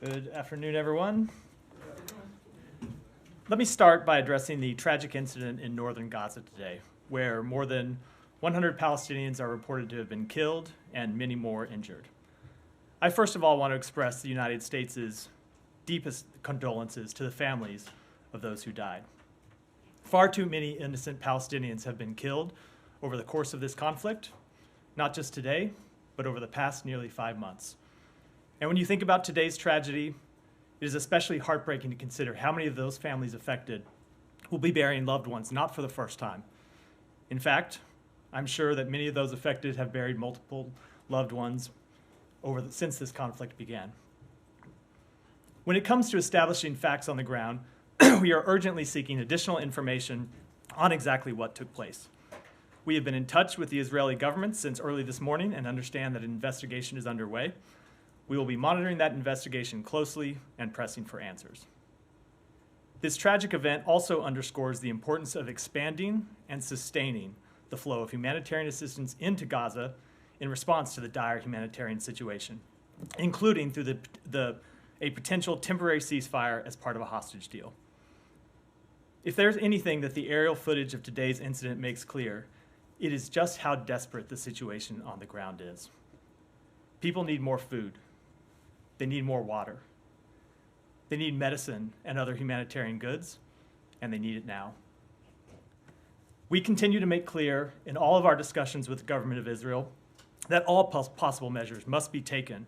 Good afternoon, everyone. Let me start by addressing the tragic incident in northern Gaza today, where more than 100 Palestinians are reported to have been killed and many more injured. I first of all want to express the United States' deepest condolences to the families of those who died. Far too many innocent Palestinians have been killed over the course of this conflict, not just today, but over the past nearly 5 months. And when you think about today's tragedy, it is especially heartbreaking to consider how many of those families affected will be burying loved ones not for the first time. In fact, I'm sure that many of those affected have buried multiple loved ones since this conflict began. When it comes to establishing facts on the ground, we are urgently seeking additional information on exactly what took place. We have been in touch with the Israeli government since early this morning and understand that an investigation is underway. We will be monitoring that investigation closely and pressing for answers. This tragic event also underscores the importance of expanding and sustaining the flow of humanitarian assistance into Gaza in response to the dire humanitarian situation, including through a potential temporary ceasefire as part of a hostage deal. If there's anything that the aerial footage of today's incident makes clear, it is just how desperate the situation on the ground is. People need more food. They need more water. They need medicine and other humanitarian goods, and they need it now. We continue to make clear in all of our discussions with the government of Israel that all possible measures must be taken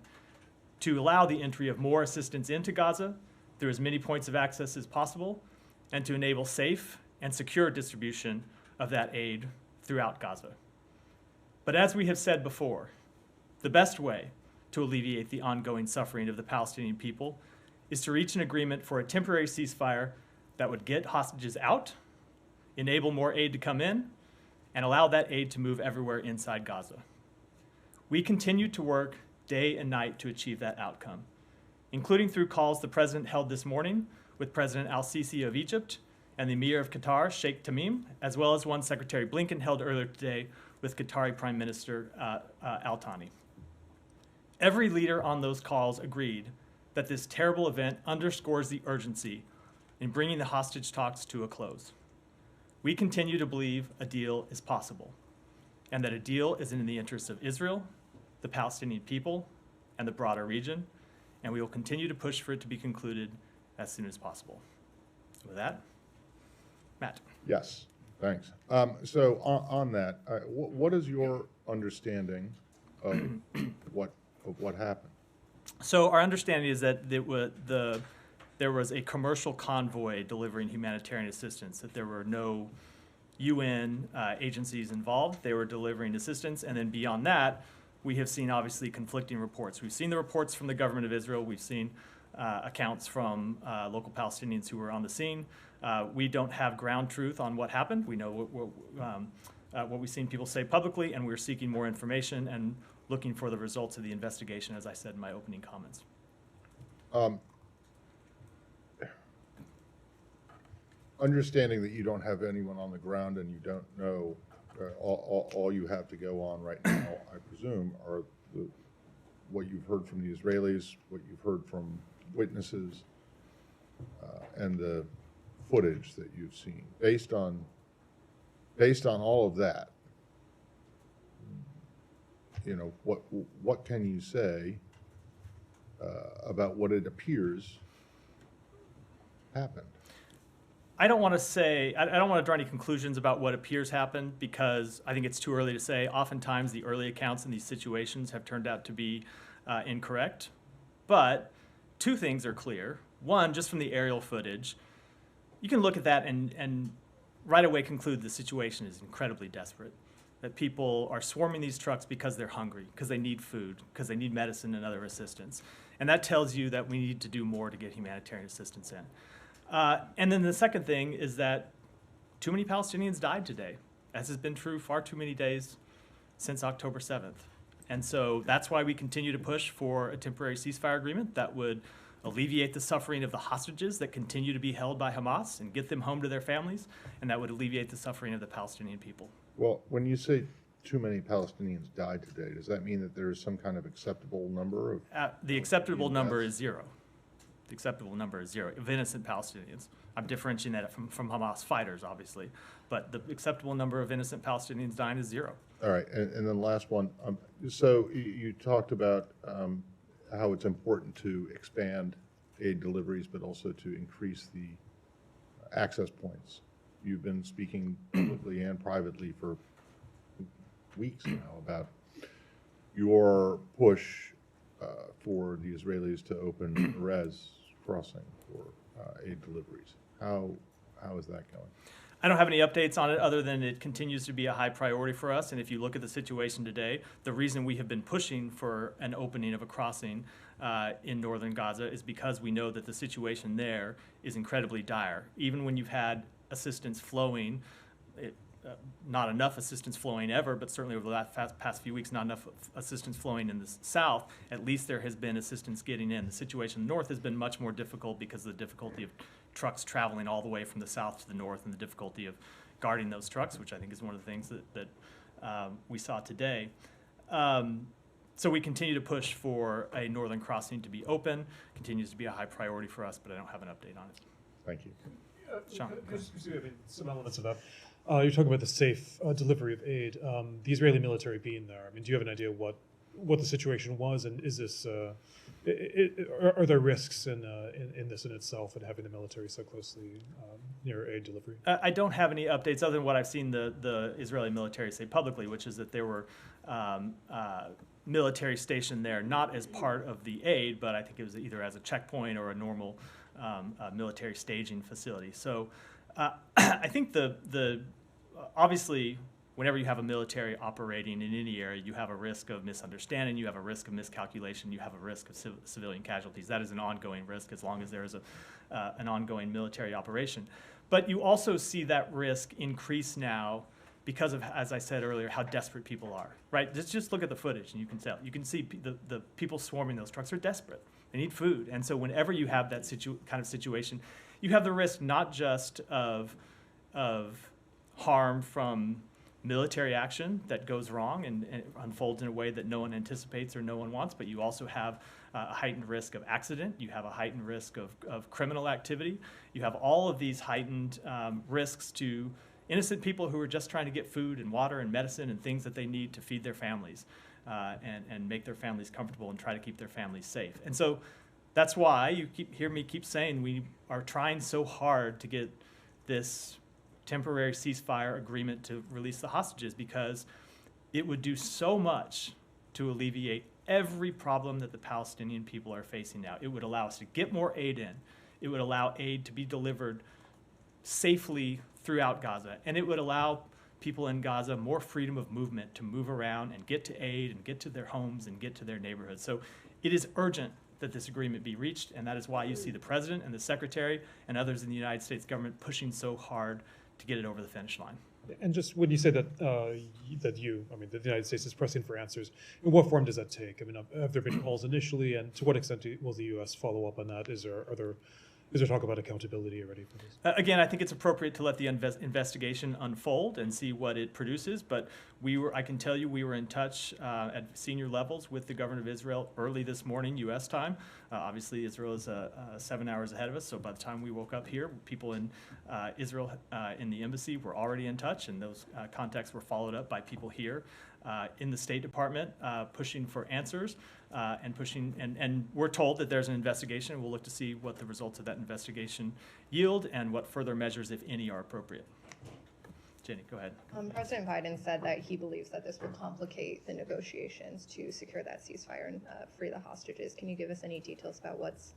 to allow the entry of more assistance into Gaza through as many points of access as possible and to enable safe and secure distribution of that aid throughout Gaza. But as we have said before, the best way to alleviate the ongoing suffering of the Palestinian people is to reach an agreement for a temporary ceasefire that would get hostages out, enable more aid to come in, and allow that aid to move everywhere inside Gaza. We continue to work day and night to achieve that outcome, including through calls the President held this morning with President al-Sisi of Egypt and the Emir of Qatar, Sheikh Tamim, as well as one Secretary Blinken held earlier today with Qatari Prime Minister al-Thani. Every leader on those calls agreed that this terrible event underscores the urgency in bringing the hostage talks to a close. We continue to believe a deal is possible and that a deal is in the interests of Israel, the Palestinian people, and the broader region, and we will continue to push for it to be concluded as soon as possible. With that, Matt. Yes, thanks. So on that, what is your understanding of what happened? So our understanding is that there was a commercial convoy delivering humanitarian assistance, that there were no UN agencies involved. They were delivering assistance, and then beyond that, we have seen obviously conflicting reports. We've seen the reports from the government of Israel. We've seen accounts from local Palestinians who were on the scene. We don't have ground truth on what happened. We know what we've seen people say publicly, and we're seeking more information and looking for the results of the investigation, as I said in my opening comments. Understanding that you don't have anyone on the ground and you don't know, all you have to go on right now, I presume, are what you've heard from the Israelis, what you've heard from witnesses, and the footage that you've seen. Based on all of that, what can you say about what it appears happened? I don't want to draw any conclusions about what appears happened because I think it's too early to say. Oftentimes the early accounts in these situations have turned out to be incorrect. But two things are clear. One, just from the aerial footage, you can look at that and right away conclude the situation is incredibly desperate. That people are swarming these trucks because they're hungry, because they need food, because they need medicine and other assistance. And that tells you that we need to do more to get humanitarian assistance in. And then the second thing is that too many Palestinians died today, as has been true far too many days since October 7th. And so that's why we continue to push for a temporary ceasefire agreement that would alleviate the suffering of the hostages that continue to be held by Hamas and get them home to their families, and that would alleviate the suffering of the Palestinian people. Well, when you say too many Palestinians died today, does that mean that there is some kind of acceptable number of? The acceptable number is 0. The acceptable number is 0 of innocent Palestinians. I'm differentiating that from Hamas fighters, obviously, but the acceptable number of innocent Palestinians dying is 0. All right, and then last one. So you talked about how it's important to expand aid deliveries, but also to increase the access points. You've been speaking publicly and privately for weeks now about your push for the Israelis to open Erez crossing for aid deliveries. How is that going? I don't have any updates on it other than it continues to be a high priority for us. And if you look at the situation today, the reason we have been pushing for an opening of a crossing in northern Gaza is because we know that the situation there is incredibly dire. Even when you've had assistance flowing, not enough assistance flowing ever, but certainly over the past few weeks, not enough assistance flowing in the south, at least there has been assistance getting in. The situation in the north has been much more difficult because of the difficulty of trucks traveling all the way from the south to the north and the difficulty of guarding those trucks, which I think is one of the things that we saw today. So we continue to push for a northern crossing to be open, continues to be a high priority for us, but I don't have an update on it. Thank you. Sean. Some elements of that. You're talking about the safe delivery of aid. The Israeli military being there. I mean, do you have an idea what the situation was, and is this? Are there risks in this in itself, and having the military so closely near aid delivery? I don't have any updates other than what I've seen the Israeli military say publicly, which is that there were military stationed there, not as part of the aid, but I think it was either as a checkpoint or a normal military staging facility. So I think obviously, whenever you have a military operating in any area, you have a risk of misunderstanding, you have a risk of miscalculation, you have a risk of civilian casualties. That is an ongoing risk as long as there is an ongoing military operation. But you also see that risk increase now because of, as I said earlier, how desperate people are, right? Just look at the footage and you can tell. You can see the people swarming those trucks are desperate. They need food. And so whenever you have that kind of situation, you have the risk not just of harm from military action that goes wrong and unfolds in a way that no one anticipates or no one wants, but you also have a heightened risk of accident. You have a heightened risk of criminal activity. You have all of these heightened risks to innocent people who are just trying to get food and water and medicine and things that they need to feed their families and make their families comfortable and try to keep their families safe. And so that's why you hear me keep saying we are trying so hard to get this temporary ceasefire agreement to release the hostages, because it would do so much to alleviate every problem that the Palestinian people are facing now. It would allow us to get more aid in. It would allow aid to be delivered safely throughout Gaza. And it would allow people in Gaza more freedom of movement to move around and get to aid and get to their homes and get to their neighborhoods. So it is urgent that this agreement be reached, and that is why you see the president and the secretary and others in the United States government pushing so hard to get it over the finish line. And just when you say that the United States is pressing for answers, in what form does that take? I mean, have there been calls initially, and to what extent will the U.S. follow up on that? Is there talk about accountability already for this? Again, I think it's appropriate to let the investigation unfold and see what it produces. But I can tell you, we were in touch at senior levels with the government of Israel early this morning, U.S. time. Obviously, Israel is 7 hours ahead of us. So by the time we woke up here, people in Israel in the embassy were already in touch, and those contacts were followed up by people here in the State Department pushing for answers and we're told that there's an investigation. We'll look to see what the results of that investigation yield and what further measures, if any, are appropriate. Jenny, go ahead. President Biden said that he believes that this will complicate the negotiations to secure that ceasefire and free the hostages. Can you give us any details about what's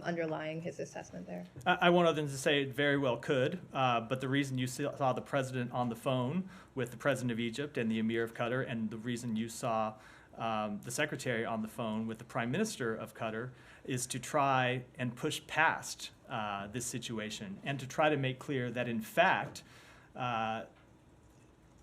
underlying his assessment there? I won't other than to say it very well could, but the reason you saw the president on the phone with the president of Egypt and the emir of Qatar, and the reason you saw the secretary on the phone with the prime minister of Qatar, is to try and push past this situation and to try to make clear that, in fact,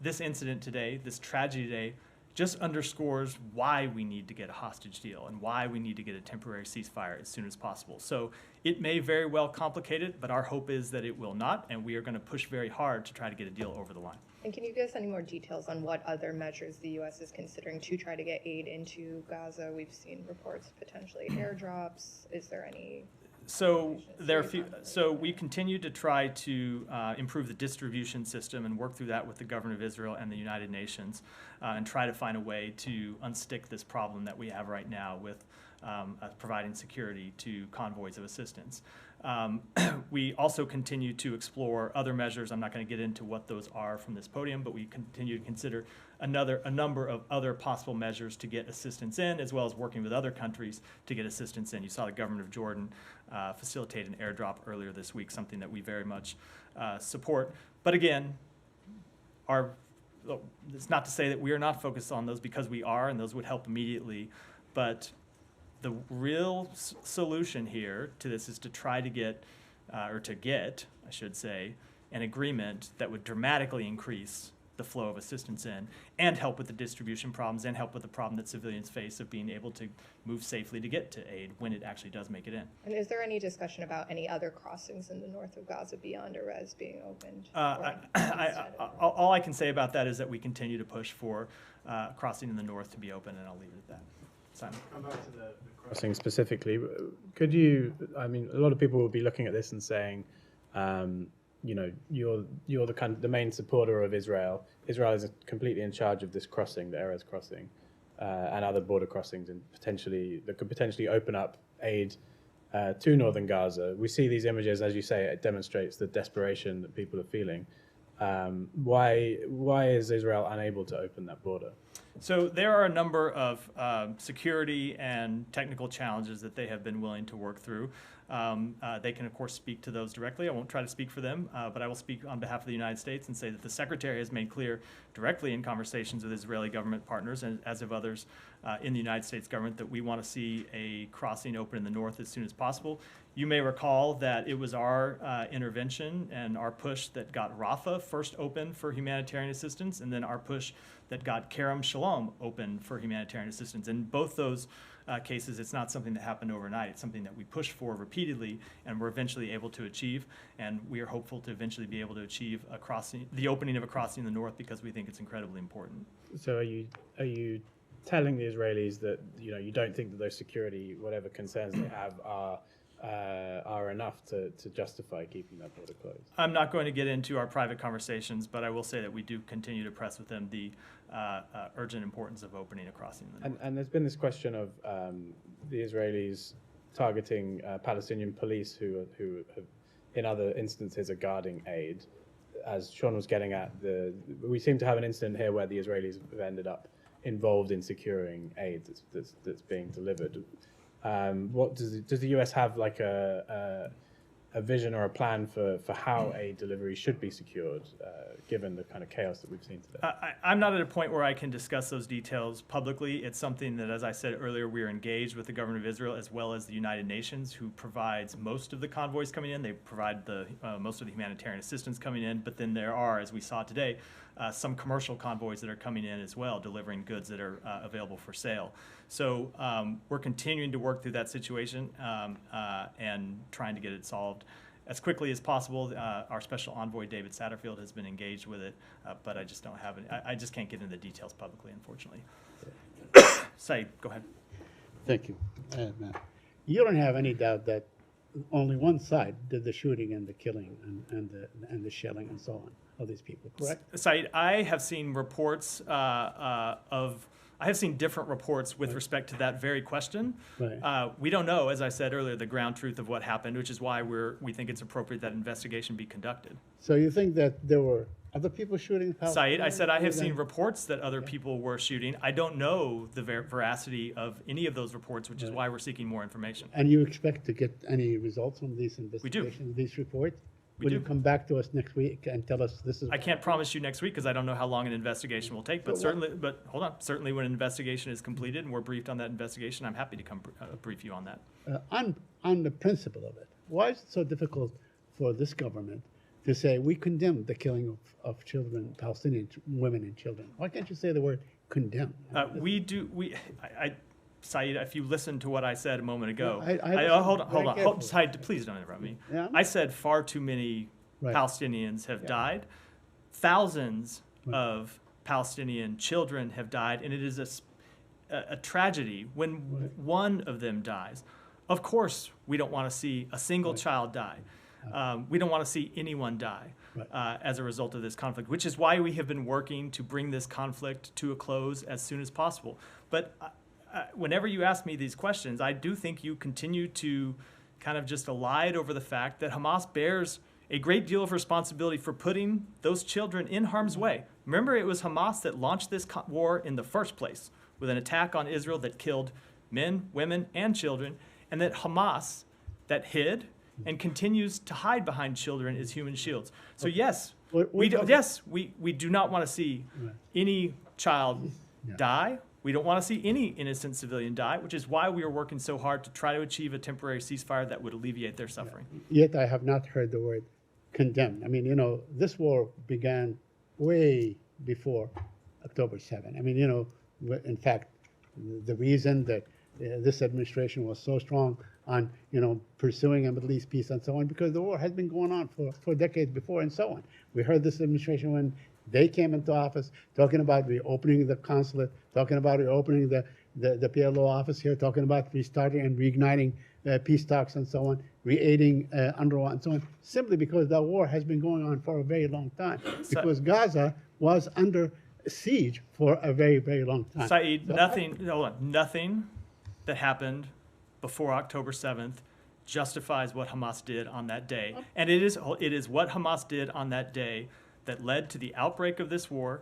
this incident today, this tragedy today, just underscores why we need to get a hostage deal and why we need to get a temporary ceasefire as soon as possible. So it may very well complicate it, but our hope is that it will not, and we are going to push very hard to try to get a deal over the line. And can you give us any more details on what other measures the U.S. is considering to try to get aid into Gaza? We've seen reports potentially airdrops. Is there any So there are so we continue to try to improve the distribution system and work through that with the government of Israel and the United Nations, and try to find a way to unstick this problem that we have right now with providing security to convoys of assistance. We also continue to explore other measures. I'm not going to get into what those are from this podium, but we continue to consider a number of other possible measures to get assistance in, as well as working with other countries to get assistance in. You saw the government of Jordan facilitate an airdrop earlier this week, something that we very much support. But again, it's not to say that we are not focused on those, because we are, and those would help immediately. But the real solution here to this is to try to get, I should say, an agreement that would dramatically increase the flow of assistance in, and help with the distribution problems, and help with the problem that civilians face of being able to move safely to get to aid when it actually does make it in. And is there any discussion about any other crossings in the north of Gaza beyond Erez being opened? All I can say about that is that we continue to push for crossing in the north to be open, and I'll leave it at that. Simon? Come back to the crossing specifically. Could you, a lot of people will be looking at this and saying, you're the main supporter of Israel. Israel is completely in charge of this crossing, the Erez crossing, and other border crossings, and that could potentially open up aid to northern Gaza. We see these images, as you say, it demonstrates the desperation that people are feeling. Why is Israel unable to open that border? So there are a number of security and technical challenges that they have been willing to work through. They can, of course, speak to those directly. I won't try to speak for them, but I will speak on behalf of the United States and say that the Secretary has made clear directly in conversations with Israeli government partners, and as of others in the United States government, that we want to see a crossing open in the north as soon as possible. You may recall that it was our intervention and our push that got Rafah first open for humanitarian assistance, and then our push that got Kerem Shalom open for humanitarian assistance. In both those cases, it's not something that happened overnight. It's something that we pushed for repeatedly, and we're eventually able to achieve. And we are hopeful to eventually be able to achieve the opening of a crossing in the north, because we think it's incredibly important. So are you telling the Israelis that you don't think that those security, whatever concerns they have, are enough to justify keeping that border closed? I'm not going to get into our private conversations, but I will say that we do continue to press with them the urgent importance of opening a crossing in the north. And there's been this question of the Israelis targeting Palestinian police who have, in other instances, are guarding aid. As Sean was getting at, we seem to have an incident here where the Israelis have ended up involved in securing aid that's being delivered. What does the US have like a vision or a plan for how aid delivery should be secured, given the kind of chaos that we've seen today? I'm not at a point where I can discuss those details publicly. It's something that, as I said earlier, we are engaged with the government of Israel as well as the United Nations, who provides most of the convoys coming in. They provide most of the humanitarian assistance coming in, but then there are, as we saw today, some commercial convoys that are coming in as well, delivering goods that are available for sale. So we're continuing to work through that situation and trying to get it solved as quickly as possible. Our special envoy, David Satterfield, has been engaged with it, but I just don't have any. I just can't get into the details publicly, unfortunately. Saeed, go ahead. Thank you. You don't have any doubt that only one side did the shooting and the killing and the shelling and so on of these people, correct? Saeed, I have seen reports I have seen different reports with respect to that very question. Right. We don't know, as I said earlier, the ground truth of what happened, which is why we think it's appropriate that investigation be conducted. So you think that there were other people shooting? Saeed, I said I have seen reports that other people were shooting. I don't know the veracity of any of those reports, which is why we're seeking more information. And you expect to get any results from these investigations, these reports? Will you come back to us next week and tell us this is? I can't promise you next week because I don't know how long an investigation will take. But hold on. Certainly, when an investigation is completed and we're briefed on that investigation, I'm happy to come brief you on that. On the principle of it, why is it so difficult for this government to say we condemn the killing of children, Palestinian women and children? Why can't you say the word condemn? Saeed, if you listen to what I said a moment ago, No, hold on. Saeed, please don't interrupt me. Yeah. I said far too many Right. Palestinians have died. Thousands of Palestinian children have died, and it is a tragedy when one of them dies. Of course, we don't want to see a single child die. We don't want to see anyone die as a result of this conflict, which is why we have been working to bring this conflict to a close as soon as possible. But whenever you ask me these questions, I do think you continue to kind of just elide over the fact that Hamas bears a great deal of responsibility for putting those children in harm's way. Remember, it was Hamas that launched this war in the first place with an attack on Israel that killed men, women, and children, and that Hamas that hid and continues to hide behind children as human shields. So yes, we do not want to see any child die. We don't want to see any innocent civilian die, which is why we are working so hard to try to achieve a temporary ceasefire that would alleviate their suffering. Yet I have not heard the word condemned. I mean, this war began way before October 7. I mean, in fact, the reason that this administration was so strong on, pursuing a Middle East peace and so on, because the war has been going on for decades before and so on. We heard this administration when they came into office talking about reopening the consulate, talking about reopening the PLO office here, talking about restarting and reigniting peace talks and so on, re-aiding UNRWA and so on, simply because the war has been going on for a very long time. Because Gaza was under siege for a very, very long time. Saeed, nothing that happened before October 7th justifies what Hamas did on that day. And it is what Hamas did on that day that led to the outbreak of this war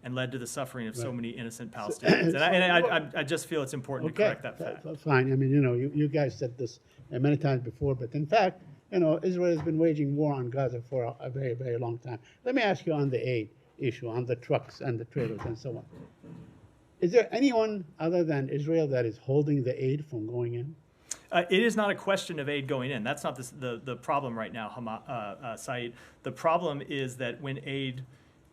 and led to the suffering of so many innocent Palestinians. And I just feel it's important to correct that fact. That's fine. I mean, you guys said this many times before, but in fact, Israel has been waging war on Gaza for a very, very long time. Let me ask you on the aid issue, on the trucks and the trailers and so on. Is there anyone other than Israel that is holding the aid from going in? It is not a question of aid going in. That's not the problem right now, Saeed. The problem is that when aid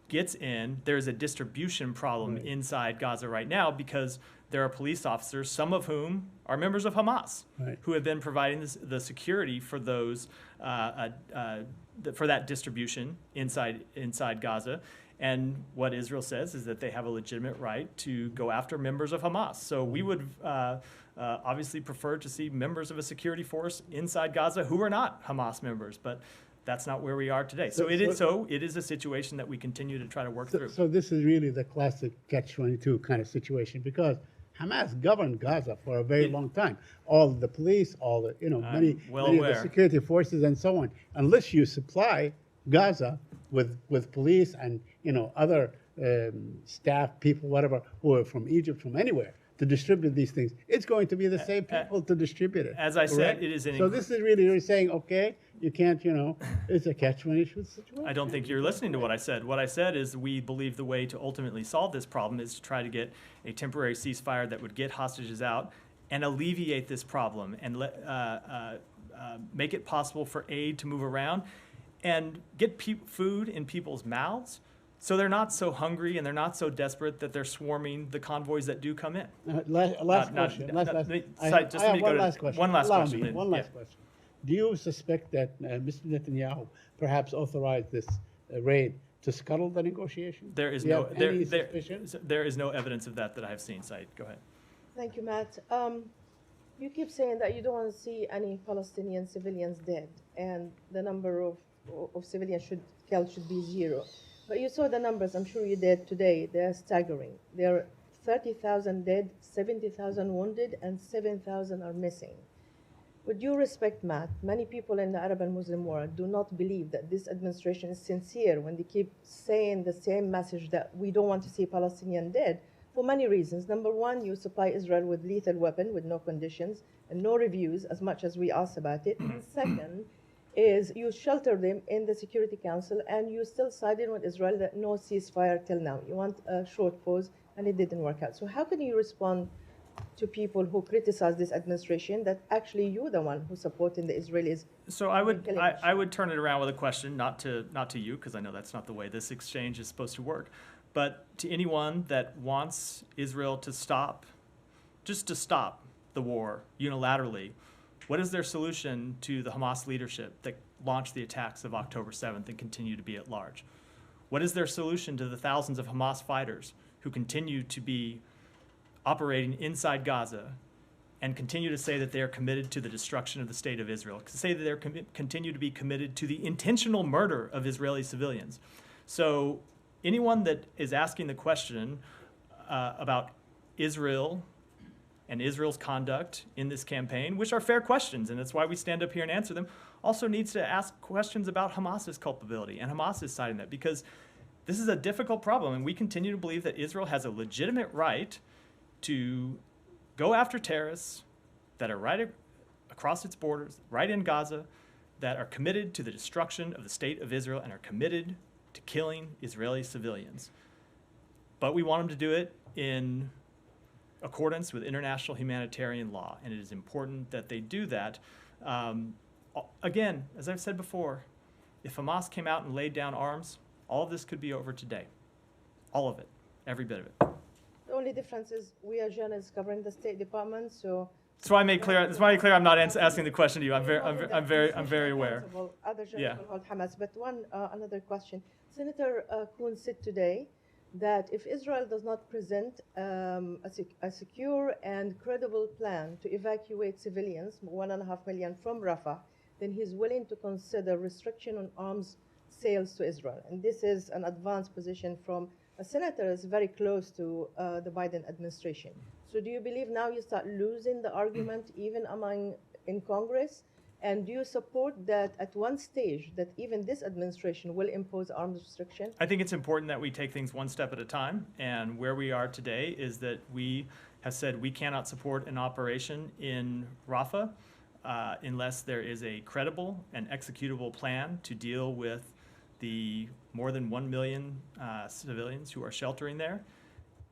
gets in, there's a distribution problem inside Gaza right now because there are police officers, some of whom are members of Hamas, who have been providing the security for those for that distribution inside Gaza. And what Israel says is that they have a legitimate right to go after members of Hamas. So we would obviously prefer to see members of a security force inside Gaza who are not Hamas members, but that's not where we are today. So it is a situation that we continue to try to work through. So this is really the classic catch-22 kind of situation because Hamas governed Gaza for a very long time. All the police, all the many of the security forces and so on. Unless you supply Gaza with police and other staff people, whatever, who are from Egypt, from anywhere, to distribute these things, it's going to be the same people to distribute it. As I said, it is so this is really you're saying, okay, you can't, it's a catch-22 situation. I don't think you're listening to what I said. What I said is we believe the way to ultimately solve this problem is to try to get a temporary ceasefire that would get hostages out and alleviate this problem and make it possible for aid to move around and get food in people's mouths so they're not so hungry and they're not so desperate that they're swarming the convoys that do come in. Last question. One last question. One last question. Do you suspect that Mr. Netanyahu perhaps authorized this raid to scuttle the negotiation? There is no evidence of that I have seen. Said, go ahead. Thank you, Matt. You keep saying that you don't want to see any Palestinian civilians dead, and the number of civilians killed should be 0. But you saw the numbers, I'm sure you did today. They're staggering. There are 30,000 dead, 70,000 wounded, and 7,000 are missing. With due respect, Matt, many people in the Arab and Muslim world do not believe that this administration is sincere when they keep saying the same message that we don't want to see Palestinian dead for many reasons. Number one, you supply Israel with lethal weapon with no conditions and no reviews as much as we ask about it. And second is you shelter them in the Security Council and you still siding with Israel that no ceasefire till now. You want a short pause and it didn't work out. So how can you respond to people who criticize this administration that actually you're the one who's supporting the Israelis? So I would turn it around with a question, not to you, because I know that's not the way this exchange is supposed to work, but to anyone that wants Israel to stop the war unilaterally. What is their solution to the Hamas leadership that launched the attacks of October 7th and continue to be at large? What is their solution to the thousands of Hamas fighters who continue to be operating inside Gaza and continue to say that they are committed to the destruction of the state of Israel, say that they're continue to be committed to the intentional murder of Israeli civilians. So anyone that is asking the question about Israel and Israel's conduct in this campaign, which are fair questions, and that's why we stand up here and answer them, also needs to ask questions about Hamas's culpability and Hamas's side in that, because this is a difficult problem, and we continue to believe that Israel has a legitimate right to go after terrorists that are right across its borders, right in Gaza, that are committed to the destruction of the state of Israel and are committed to killing Israeli civilians. But we want them to do it in accordance with international humanitarian law, and it is important that they do that. Again, as I've said before, if Hamas came out and laid down arms, all of this could be over today. All of it, every bit of it. The only difference is we are journalists covering the State Department, so. That's why I made clear. That's why I made clear I'm not asking the question to you. I'm very aware. Other journalists Yeah. will hold Hamas. But another question. Senator Kuhn said today that if Israel does not present a secure and credible plan to evacuate civilians, 1.5 million from Rafah, then he's willing to consider restriction on arms sales to Israel. And this is an advanced position from a senator that's very close to the Biden administration. So do you believe now you start losing the argument even in Congress? And do you support that at one stage that even this administration will impose arms restriction? I think it's important that we take things one step at a time. And where we are today is that we have said we cannot support an operation in Rafah unless there is a credible and executable plan to deal with the more than 1 million civilians who are sheltering there.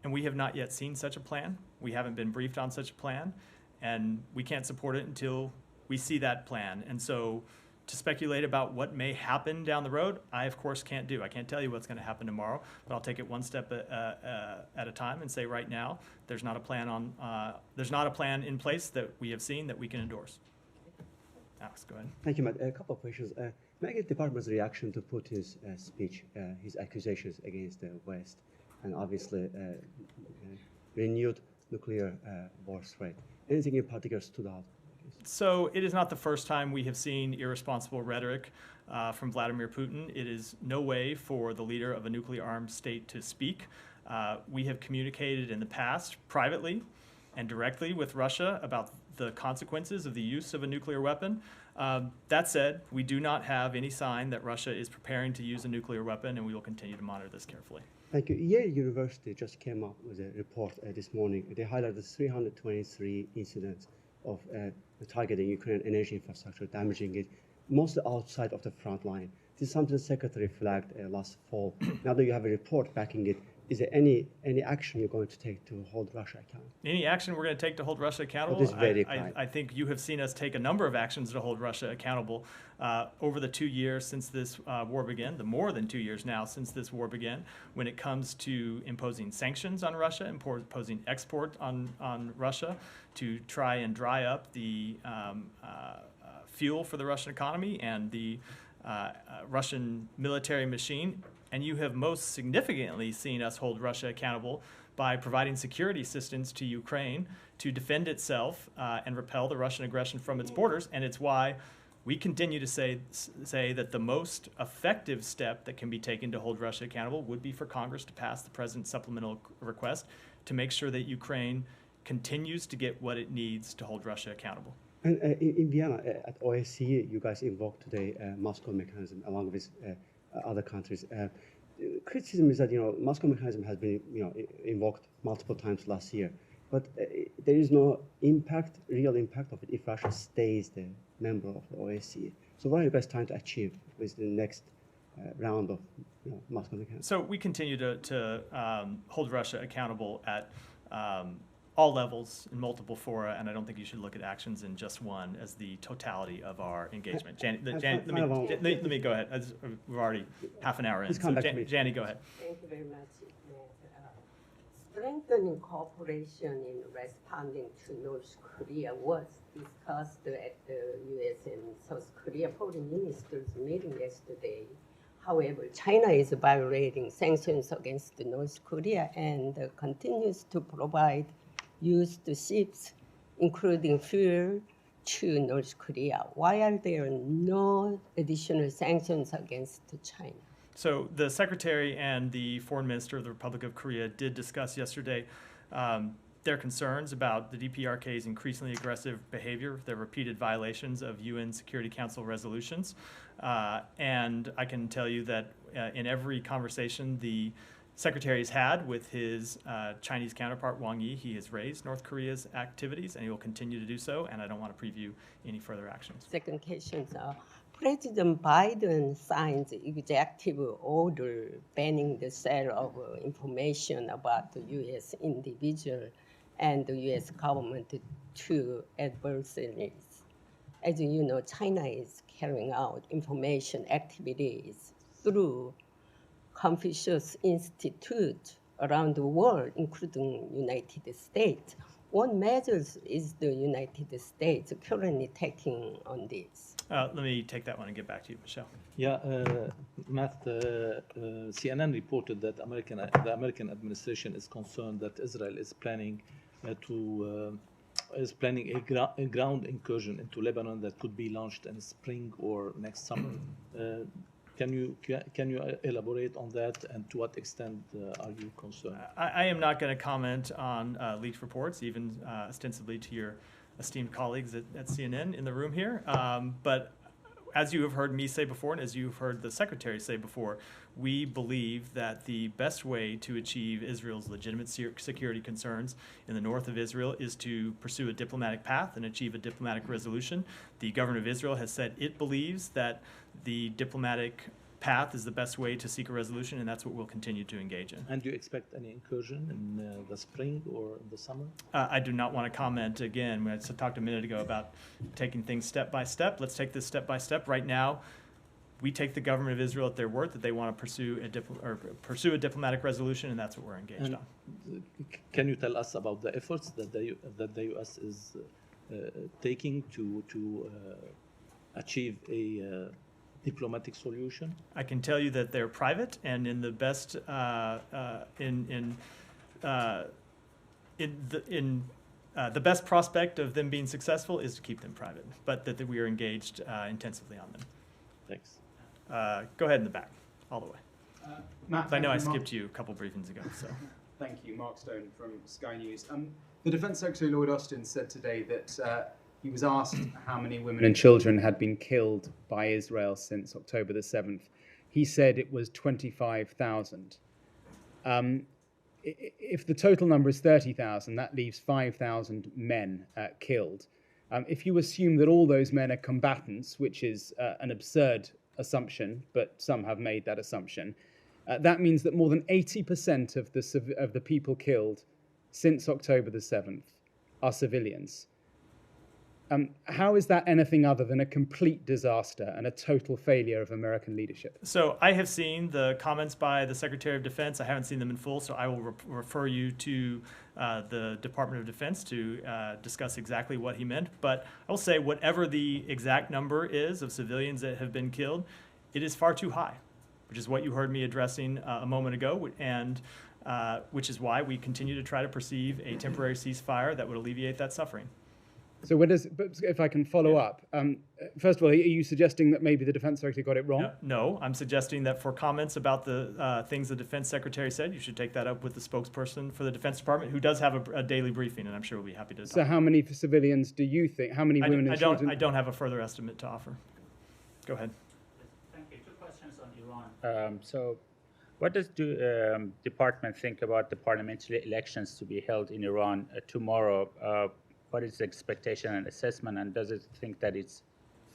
And we have not yet seen such a plan. We haven't been briefed on such a plan. And we can't support it until we see that plan. And so to speculate about what may happen down the road, I, of course, can't do. I can't tell you what's going to happen tomorrow, but I'll take it one step at a time and say right now there's not a plan in place that we have seen that we can endorse. Alex, go ahead. Thank you, Matt. A couple of questions. May I get the department's reaction to Putin's speech, his accusations against the West, and obviously renewed nuclear war threat? Anything in particular stood out? So it is not the first time we have seen irresponsible rhetoric from Vladimir Putin. It is no way for the leader of a nuclear-armed state to speak. We have communicated in the past privately and directly with Russia about the consequences of the use of a nuclear weapon. That said, we do not have any sign that Russia is preparing to use a nuclear weapon, and we will continue to monitor this carefully. Thank you. Yale University just came up with a report this morning. They highlighted 323 incidents of targeting Ukrainian energy infrastructure, damaging it, mostly outside of the front line. This is something the Secretary flagged last fall. Now that you have a report backing it, is there any action you're going to take to hold Russia accountable? Any action we're going to take to hold Russia accountable? This very kind. I think you have seen us take a number of actions to hold Russia accountable over the 2 years since this war began, the more than 2 years now since this war began, when it comes to imposing sanctions on Russia, imposing export on Russia to try and dry up the fuel for the Russian economy and the Russian military machine. And you have most significantly seen us hold Russia accountable by providing security assistance to Ukraine to defend itself and repel the Russian aggression from its borders. And it's why we continue to say that the most effective step that can be taken to hold Russia accountable would be for Congress to pass the President's supplemental request to make sure that Ukraine continues to get what it needs to hold Russia accountable. And in Vienna, at OSCE, you guys invoked today Moscow mechanism along with other countries. Criticism is that Moscow mechanism has been invoked multiple times last year, but there is no real impact of it if Russia stays the member of the OSCE. So what are you guys trying to achieve with the next round of Moscow mechanism? So we continue to hold Russia accountable at all levels in multiple fora, and I don't think you should look at actions in just one as the totality of our engagement. Let me go ahead. We're already half an hour in. So Jani, go ahead. Thank you very much. Strengthening cooperation in responding to North Korea was discussed at the U.S. and South Korea foreign ministers meeting yesterday. However, China is violating sanctions against North Korea and continues to provide used ships including fuel, to North Korea. Why are there no additional sanctions against China? So the Secretary and the Foreign Minister of the Republic of Korea did discuss yesterday their concerns about the DPRK's increasingly aggressive behavior, their repeated violations of UN Security Council resolutions. And I can tell you that in every conversation the Secretary has had with his Chinese counterpart, Wang Yi, he has raised North Korea's activities, and he will continue to do so, and I don't want to preview any further actions. Second question, President Biden signed executive order banning the sale of information about the U.S. individual and the U.S. government to adversaries. As you know, China is carrying out information activities through Confucius Institute around the world, including United States. What measures is the United States currently taking on this? Let me take that one and get back to you, Michelle. Yeah, Matt, CNN reported that the American administration is concerned that Israel is planning a ground incursion into Lebanon that could be launched in spring or next summer. Can you elaborate on that, and to what extent are you concerned? I am not going to comment on leaked reports, even ostensibly to your esteemed colleagues at CNN in the room here. But as you have heard me say before, and as you've heard the Secretary say before, we believe that the best way to achieve Israel's legitimate security concerns in the north of Israel is to pursue a diplomatic path and achieve a diplomatic resolution. The government of Israel has said it believes that the diplomatic path is the best way to seek a resolution, and that's what we'll continue to engage in. And do you expect any incursion in the spring or in the summer? I do not want to comment again. I talked a minute ago about taking things step by step. Let's take this step by step. Right now, we take the government of Israel at their word that they want to pursue a diplomatic resolution, and that's what we're engaged on. Can you tell us about the efforts that the U.S. is taking to achieve a diplomatic solution? I can tell you that they're private, and in the best the best prospect of them being successful is to keep them private, but that we are engaged intensively on them. Thanks. Go ahead in the back, all the way. Matt, I know I thank you, skipped you a couple briefings ago, so. Thank you, Mark Stone from Sky News. The Defence Secretary Lloyd Austin said today that he was asked how many women and children had been killed by Israel since October the 7th. He said it was 25,000. If the total number is 30,000, that leaves 5,000 men killed. If you assume that all those men are combatants, which is an absurd assumption, but some have made that assumption, that means that more than 80% of the people killed since October the 7th are civilians. How is that anything other than a complete disaster and a total failure of American leadership? So I have seen the comments by the Secretary of Defense. I haven't seen them in full, so I will refer you to the Department of Defense to discuss exactly what he meant. But I will say whatever the exact number is of civilians that have been killed, it is far too high, which is what you heard me addressing a moment ago, and which is why we continue to try to perceive a temporary ceasefire that would alleviate that suffering. So but if I can follow up, first of all, are you suggesting that maybe the Defense Secretary got it wrong? No, I'm suggesting that for comments about the things the Defense Secretary said, you should take that up with the spokesperson for the Defense Department, who does have a daily briefing, and I'm sure we'll be happy to talk. So how many civilians do you think, how many women and children? I don't have a further estimate to offer. Go ahead. Thank you. Two questions on Iran. So what does the department think about the parliamentary elections to be held in Iran tomorrow? What is the expectation and assessment, and does it think that it's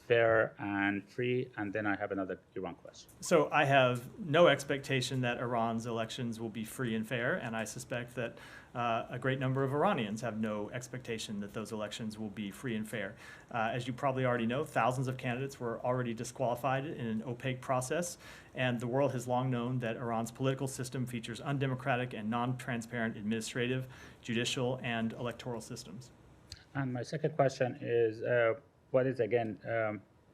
fair and free? And then I have another Iran question. So I have no expectation that Iran's elections will be free and fair, and I suspect that a great number of Iranians have no expectation that those elections will be free and fair. As you probably already know, thousands of candidates were already disqualified in an opaque process, and the world has long known that Iran's political system features undemocratic and non-transparent administrative, judicial, and electoral systems. And my second question is, what is, again,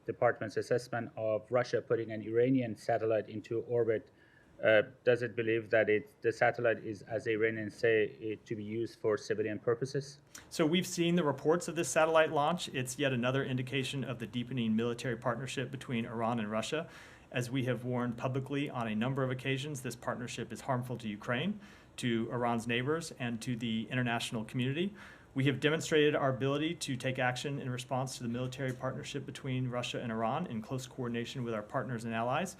department's assessment of Russia putting an Iranian satellite into orbit does it believe that the satellite is, as the Iranians say, to be used for civilian purposes? So we've seen the reports of this satellite launch. It's yet another indication of the deepening military partnership between Iran and Russia. As we have warned publicly on a number of occasions, this partnership is harmful to Ukraine, to Iran's neighbors, and to the international community. We have demonstrated our ability to take action in response to the military partnership between Russia and Iran in close coordination with our partners and allies.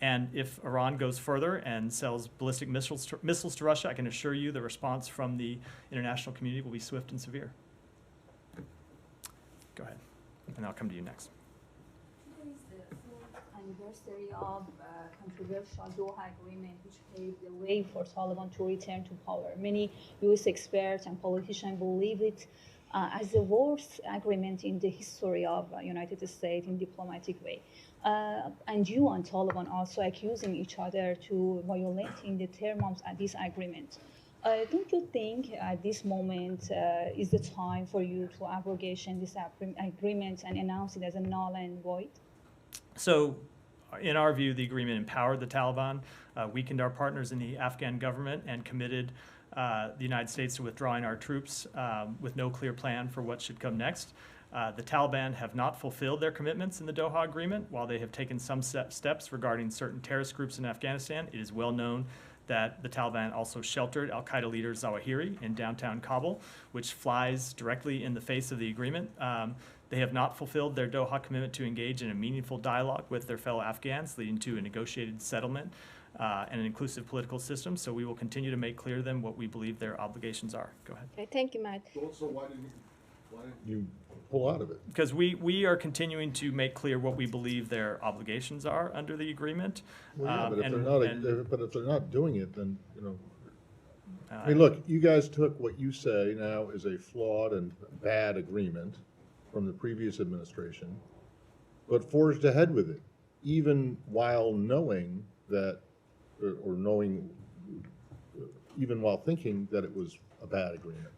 And if Iran goes further and sells ballistic missiles to Russia, I can assure you the response from the international community will be swift and severe. Go ahead, and I'll come to you next. Today is the fourth anniversary of controversial Doha Agreement, which paved the way for Taliban to return to power. Many U.S. experts and politicians believe it as the worst agreement in the history of United States in diplomatic way. And you and Taliban also accusing each other to violating the terms of this agreement. Don't you think at this moment is the time for you to abrogation this agreement and announce it as a null and void? So, in our view, the agreement empowered the Taliban, weakened our partners in the Afghan government, and committed the United States to withdrawing our troops with no clear plan for what should come next. The Taliban have not fulfilled their commitments in the Doha Agreement. While they have taken some steps regarding certain terrorist groups in Afghanistan, it is well known that the Taliban also sheltered al-Qaeda leader Zawahiri in downtown Kabul, which flies directly in the face of the agreement. They have not fulfilled their Doha commitment to engage in a meaningful dialogue with their fellow Afghans, leading to a negotiated settlement and an inclusive political system. So we will continue to make clear to them what we believe their obligations are. Go ahead. Okay, thank you, Matt. So why didn't you pull out of it? Because we are continuing to make clear what we believe their obligations are under the agreement. Well, yeah, but if they're not doing it, then, you know, I Uh, mean, look, you guys took what you say now is a flawed and bad agreement from the previous administration, but forged ahead with it, even while knowing that, even while thinking that it was a bad agreement.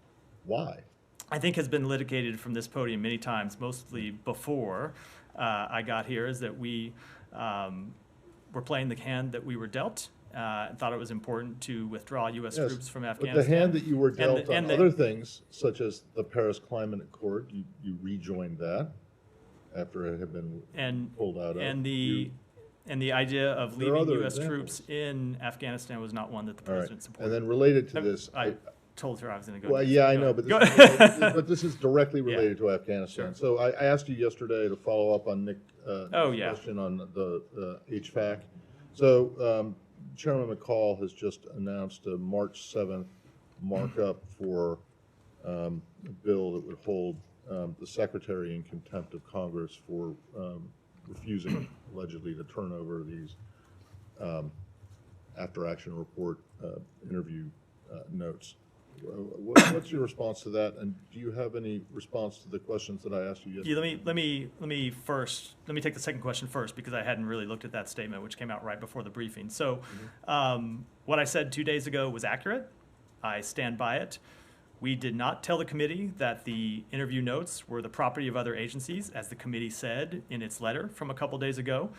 Why? I think has been litigated from this podium many times, mostly before I got here, is that we were playing the hand that we were dealt. And thought it was important to withdraw U.S. Yes, troops from but Afghanistan. the hand that you were dealt on the- other things, such as the Paris Climate Accord, you rejoined that after it had been pulled out of. And the idea of There are leaving other U.S. examples. troops in Afghanistan was not one that the All right. president supported. And then related to this, I told her I was going to go. well, next. yeah, I Go know, ahead. but this is directly Yeah. related to Afghanistan. So I asked you yesterday to follow up on Nick's yeah. question on the HVAC. So Chairman McCall has just announced a March 7th markup for a bill that would hold the Secretary in contempt of Congress for refusing allegedly to turn over these after-action report interview notes. What's your response to that, and do you have any response to the questions that I asked you yesterday? Yeah, let me take the second question first, because I hadn't really looked at that statement, which came out right before the briefing. So what I said 2 days ago was accurate. I stand by it. We did not tell the committee that the interview notes were the property of other agencies, as the committee said in its letter from a couple days ago.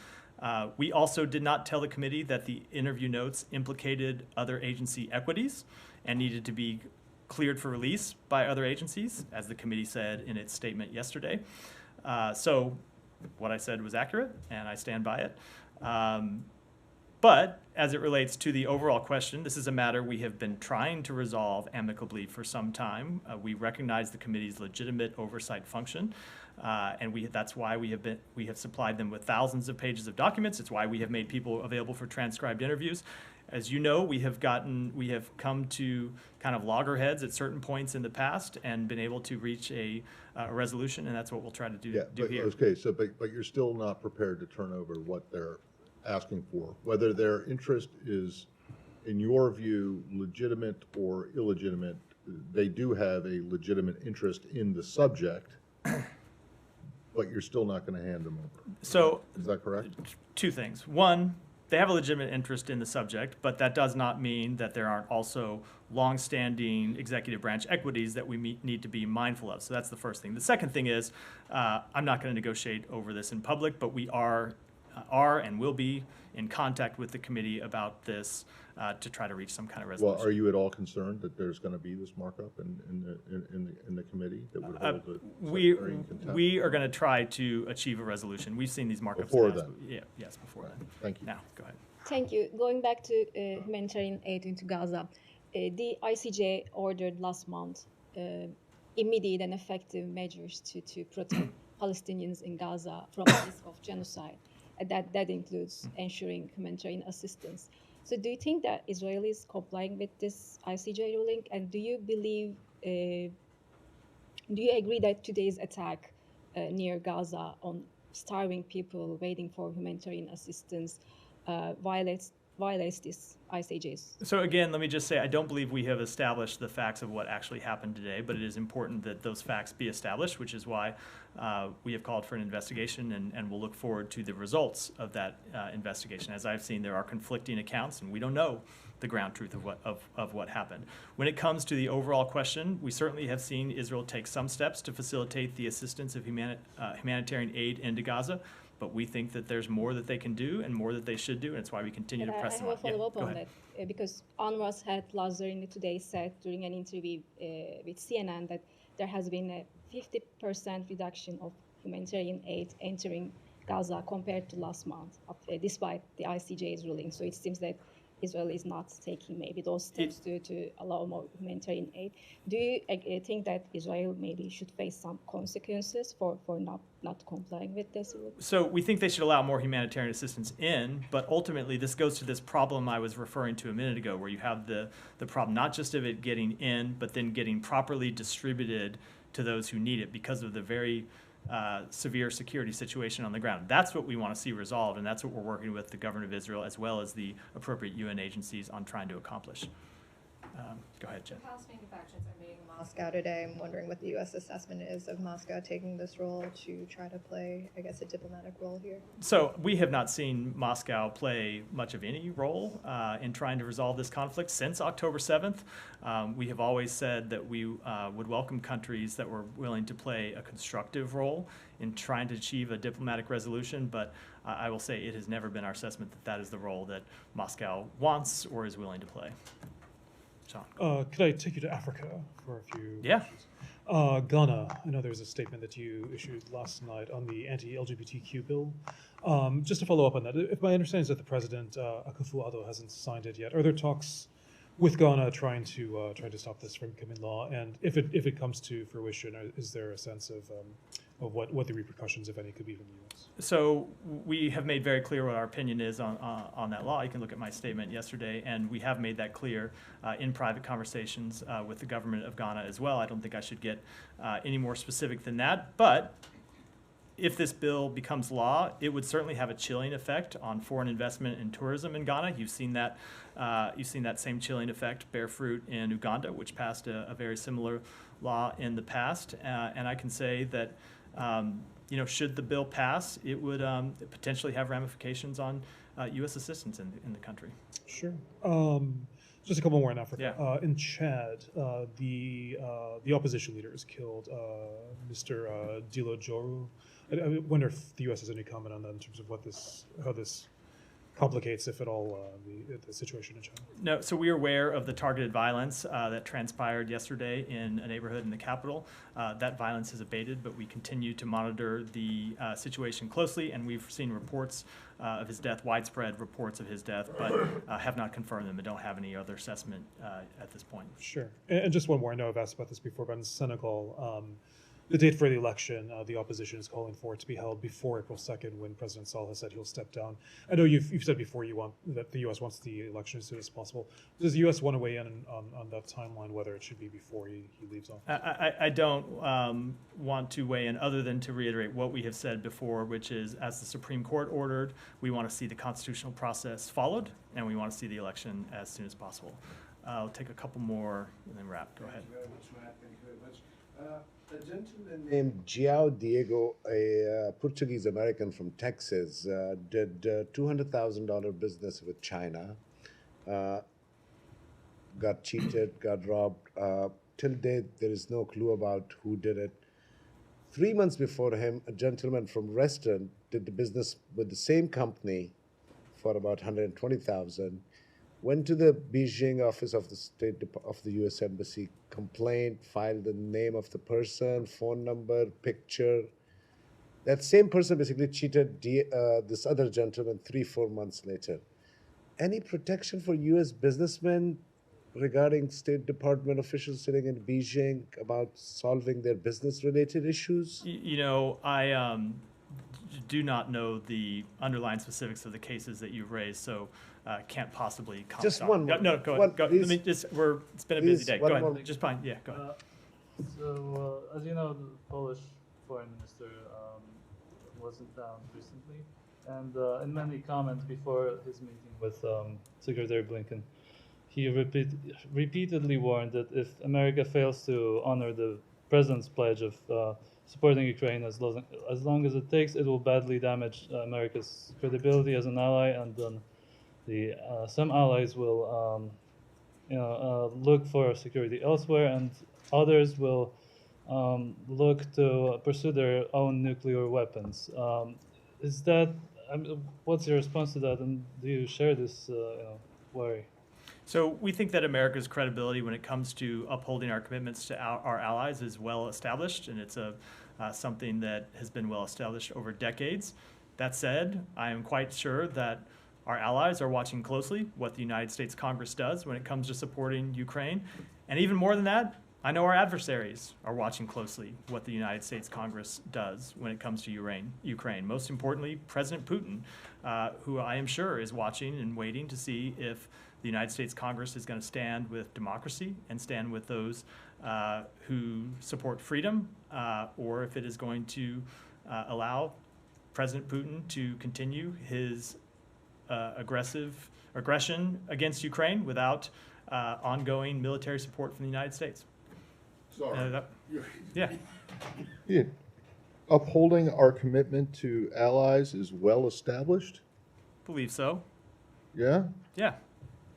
We also did not tell the committee that the interview notes implicated other agency equities and needed to be cleared for release by other agencies, as the committee said in its statement yesterday. So what I said was accurate, and I stand by it. But as it relates to the overall question, this is a matter we have been trying to resolve amicably for some time. We recognize the committee's legitimate oversight function, and that's why we have supplied them with thousands of pages of documents. It's why we have made people available for transcribed interviews. As you know, we have come to kind of loggerheads at certain points in the past and been able to reach a resolution, and that's what we'll try to do here. Okay, so but you're still not prepared to turn over what they're asking for, whether their interest is, in your view, legitimate or illegitimate. They do have a legitimate interest in the subject, but you're still not going to hand them over. So, is that correct? Two things. One, they have a legitimate interest in the subject, but that does not mean that there aren't also longstanding executive branch equities that we need to be mindful of. So that's the first thing. The second thing is, I'm not going to negotiate over this in public, but we are are and will be in contact with the committee about this to try to reach some kind of Well, resolution. are you at all concerned that there's going to be this markup in the committee that would hold the secretary in contempt? We are going to try to achieve a resolution. We've seen these markups. Before passed. then? Yeah, yes, before then. Thank you. Now, go ahead. Thank you. Going back to humanitarian aid into Gaza, the ICJ ordered last month immediate and effective measures to protect Palestinians in Gaza from the risk of genocide. And that includes ensuring humanitarian assistance. So do you think that Israel is complying with this ICJ ruling? And do you believe, do you agree that today's attack near Gaza on starving people waiting for humanitarian assistance violates this ICJ's? So again, let me just say, I don't believe we have established the facts of what actually happened today, but it is important that those facts be established, which is why we have called for an investigation, and we'll look forward to the results of that investigation. As I've seen, there are conflicting accounts, and we don't know the ground truth of what happened. When it comes to the overall question, we certainly have seen Israel take some steps to facilitate the assistance of humanitarian aid into Gaza. But we think that there's more that they can do and more that they should do, and it's why we continue to press them on. I have a follow-up Yeah, go on ahead. that, because UNRWA's head Lazzarini today said during an interview with CNN that there has been a 50% reduction of humanitarian aid entering Gaza compared to last month, despite the ICJ's ruling. So it seems that Israel is not taking maybe those steps to allow more humanitarian aid. Do you think that Israel maybe should face some consequences for not complying with this rule? So we think they should allow more humanitarian assistance in, but ultimately this goes to this problem I was referring to a minute ago, where you have the problem not just of it getting in, but then getting properly distributed to those who need it because of the very severe security situation on the ground. That's what we want to see resolved, and that's what we're working with the government of Israel as well as the appropriate UN agencies on trying to accomplish. Go ahead, Jen. Palestinian factions are meeting in Moscow today. I'm wondering what the U.S. assessment is of Moscow taking this role to try to play, I guess, a diplomatic role here. So we have not seen Moscow play much of any role in trying to resolve this conflict since October 7th. We have always said that we would welcome countries that were willing to play a constructive role in trying to achieve a diplomatic resolution, but I will say it has never been our assessment that that is the role that Moscow wants or is willing to play. John. Could I take you to Africa for a few? Yeah. Ghana, I know there was a statement that you issued last night on the anti-LGBTQ bill. Just to follow up on that, if my understanding is that the president, Akufo-Addo, hasn't signed it yet, are there talks with Ghana trying to stop this from becoming law? And if it comes to fruition, is there a sense of what the repercussions, if any, could be from the U.S.? So we have made very clear what our opinion is on that law. You can look at my statement yesterday, and we have made that clear in private conversations with the government of Ghana as well. I don't think I should get any more specific than that, but if this bill becomes law, it would certainly have a chilling effect on foreign investment and tourism in Ghana. You've seen that same chilling effect bear fruit in Uganda, which passed a very similar law in the past. And I can say that should the bill pass, it would potentially have ramifications on U.S. assistance in the country. Sure. Just a couple more in Africa. Yeah. In Chad, the opposition leader is killed, Mr. Dilo Joru. I wonder if the U.S. has any comment on that in terms of how this complicates, if at all, the situation in China. No, so we are aware of the targeted violence that transpired yesterday in a neighborhood in the capital. That violence has abated, but we continue to monitor the situation closely, and we've seen reports of his death, widespread reports of his death, but have not confirmed them and don't have any other assessment at this point. Sure. And just one more, I know I've asked about this before, but in Senegal, the date for the election, the opposition is calling for it to be held before April 2nd, when President Sall has said he'll step down. I know you've said before that the U.S. wants the election as soon as possible. Does the U.S. want to weigh in on that timeline, whether it should be before he leaves office? I don't want to weigh in other than to reiterate what we have said before, which is, as the Supreme Court ordered, we want to see the constitutional process followed, and we want to see the election as soon as possible. I'll take a couple more and then wrap. Go ahead. Thank you very much. A gentleman named João Diego, a Portuguese-American from Texas, did $200,000 business with China, got cheated, got robbed. Till date, there is no clue about who did it. 3 months before him, a gentleman from restaurant did the business with the same company for about 120,000. Went to the Beijing office of of the U.S. Embassy, complained, filed the name of the person, phone number, picture. That same person basically cheated this other gentleman 3-4 months later. Any protection for U.S. businessmen regarding State Department officials sitting in Beijing about solving their business-related issues? I do not know the underlying specifics of the cases that you've raised, so can't possibly comment. Just on. one more. No, go ahead. Go. Let me just. It's been a busy day. Go ahead. Just fine. Yeah, go ahead. So, as you know, the Polish foreign minister was in town recently, and in many comments before his meeting with Secretary Blinken, he repeatedly warned that if America fails to honor the president's pledge of supporting Ukraine as long as it takes, it will badly damage America's credibility as an ally, and then some allies will look for security elsewhere, and others will look to pursue their own nuclear weapons. What's your response to that, and do you share this worry? So we think that America's credibility when it comes to upholding our commitments to our allies is well established, and it's something that has been well established over decades. That said, I am quite sure that our allies are watching closely what the United States Congress does when it comes to supporting Ukraine. And even more than that, I know our adversaries are watching closely what the United States Congress does when it comes to Ukraine. Most importantly, President Putin, who I am sure is watching and waiting to see if the United States Congress is going to stand with democracy and stand with those who support freedom, or if it is going to allow President Putin to continue his aggression against Ukraine without ongoing military support from the United States. Sorry. Yeah. Yeah. Upholding our commitment to allies is well established? Believe so. Yeah? Yeah.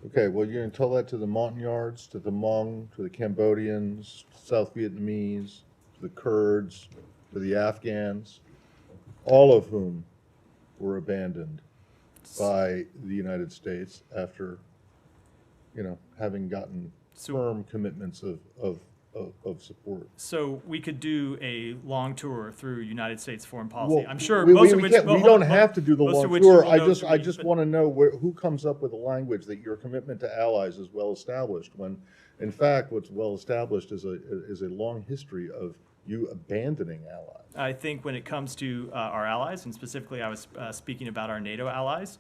Okay, well, you're going to tell that to the Montagnards, to the Hmong, to the Cambodians, South Vietnamese, to the Kurds, to the Afghans, all of whom were abandoned by the United States after, having gotten firm commitments of support. So we could do a long tour through United States foreign policy. Well, I'm sure we most of which we don't have to do the long tour. I just want to know who comes up with the language that your commitment to allies is well established, when in fact what's well established is a long history of you abandoning allies. I think when it comes to our allies, and specifically I was speaking about our NATO allies,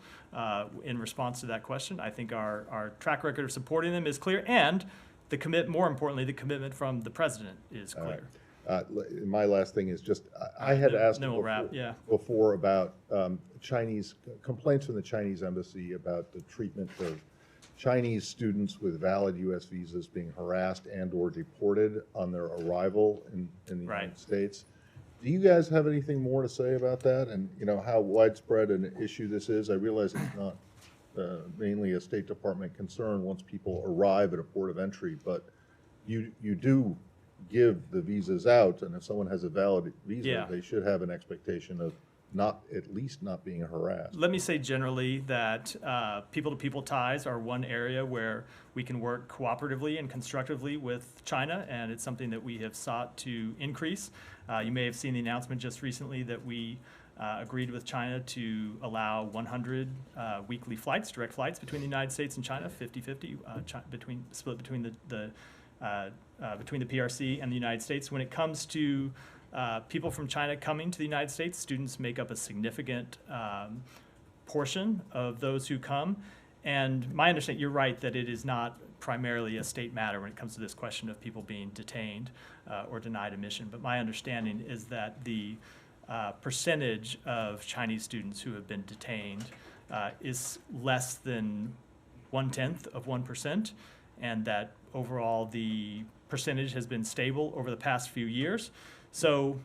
in response to that question, I think our track record of supporting them is clear, and more importantly, the commitment from the president is clear. My last thing is just, I had asked before about Chinese complaints from the Chinese embassy about the treatment of Chinese students with valid U.S. visas being harassed and or deported on their arrival in the United States. Do you guys have anything more to say about that, and how widespread an issue this is? I realize it's not mainly a State Department concern once people arrive at a port of entry, but you do give the visas out, and if someone has a valid visa, they should have an expectation of at least not being harassed. Let me say generally that people-to-people ties are one area where we can work cooperatively and constructively with China, and it's something that we have sought to increase. You may have seen the announcement just recently that we agreed with China to allow 100 weekly flights, direct flights between the United States and China, 50-50, split between the PRC and the United States. When it comes to people from China coming to the United States, students make up a significant portion of those who come. And my understanding, you're right, that it is not primarily a state matter when it comes to this question of people being detained or denied admission. But my understanding is that the percentage of Chinese students who have been detained is less than 0.1%, and that overall the percentage has been stable over the past few years. So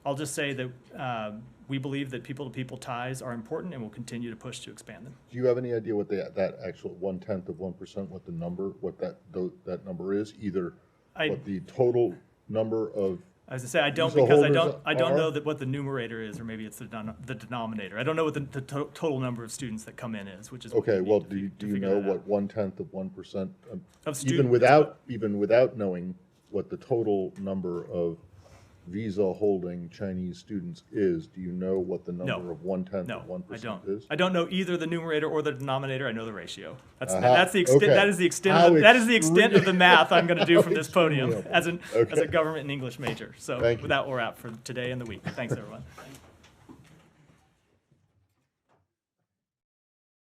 I'll just say that we believe that people-to-people ties are important, and we'll continue to push to expand them. Do you have any idea what that actual 0.1%, what that number is? Either what the total number of As I say, I don't Visa because holders I don't are? know that what the numerator is, or maybe it's the denominator. I don't know what the total number of students that come in is, which is what Okay, we well, need do you, to do you figure know that out. what 1/10 of 1%, Of even students, without knowing what the total number of visa holding Chinese students is, do you know what the number of 1/10 No, of 1% I don't. is? I don't know either the numerator or the denominator. I know the ratio. That's Aha, that's the extent. okay. That is the extent. How That is the extent of the math I'm going to do how from this podium extremely as a Okay. government and English major. So Thank you. with that, we're out for today and the week. Thanks, everyone.